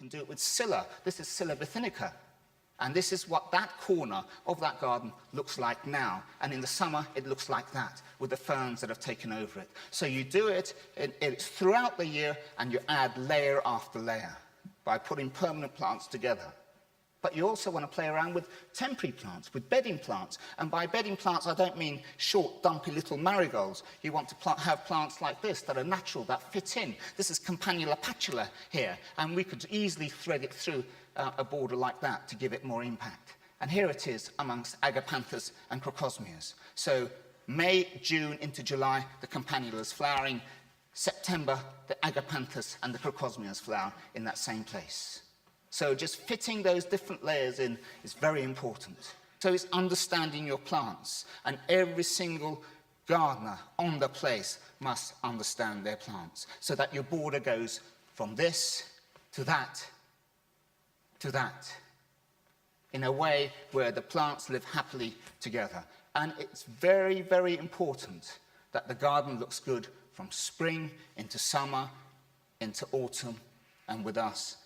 can do it with Scilla. This is Scilla bithynica. And this is what that corner of that garden looks like now. And in the summer, it looks like that, with the ferns that have taken over it. So you do it it's throughout the year, and you add layer after layer by putting permanent plants together. But you also want to play around with temporary plants, with bedding plants. And by bedding plants, I don't mean short, dumpy little marigolds. You want to have plants like this that are natural, that fit in. This is Campanula patula here, and we could easily thread it through a border like that to give it more impact. And here it is amongst agapanthus and crocosmias. So May, June into July, the Campanulas flowering. September, the agapanthus and the crocosmias flower in that same place. So just fitting those different layers in is very important. So it's understanding your plants, and every single gardener on the place must understand their plants, so that your border goes from this to that, in a way where the plants live happily together. And it's very, very important that the garden looks good from spring into summer, into autumn, and with us,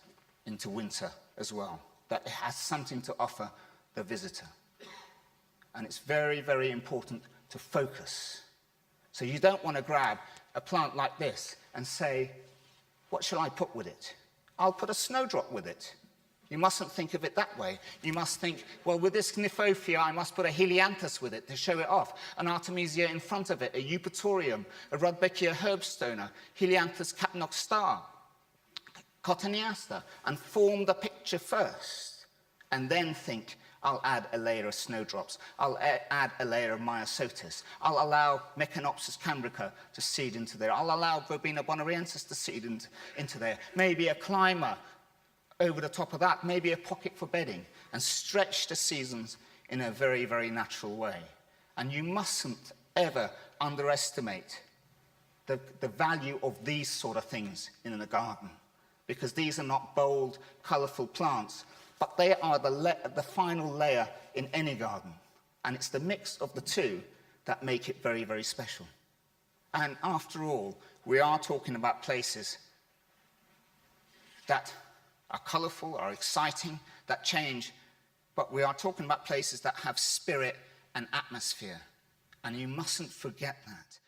into winter as well, that it has something to offer the visitor. And it's very, very important to focus. So you don't want to grab a plant like this and say, what shall I put with it? I'll put a snowdrop with it. You mustn't think of it that way. You must think, well, with this Gnifophia, I must put a Helianthus with it to show it off, an Artemisia in front of it, a Eupatorium, a Rudbeckia herbstoner, Helianthus capnox star, Cotoneaster, and form the picture first, and then think, I'll add a layer of snowdrops, I'll add a layer of Myosotis, I'll allow Mecanopsis cambrica to seed into there, I'll allow Verbena bonariensis to seed into there, maybe a climber over the top of that, maybe a pocket for bedding, and stretch the seasons in a very, very natural way. And you mustn't ever underestimate the value of these sort of things in a garden, because these are not bold, colourful plants, but they are the final layer in any garden. And it's the mix of the two that make it very, very special. And after all, we are talking about places that are colourful, are exciting, that change, but we are talking about places that have spirit and atmosphere. And you mustn't forget that.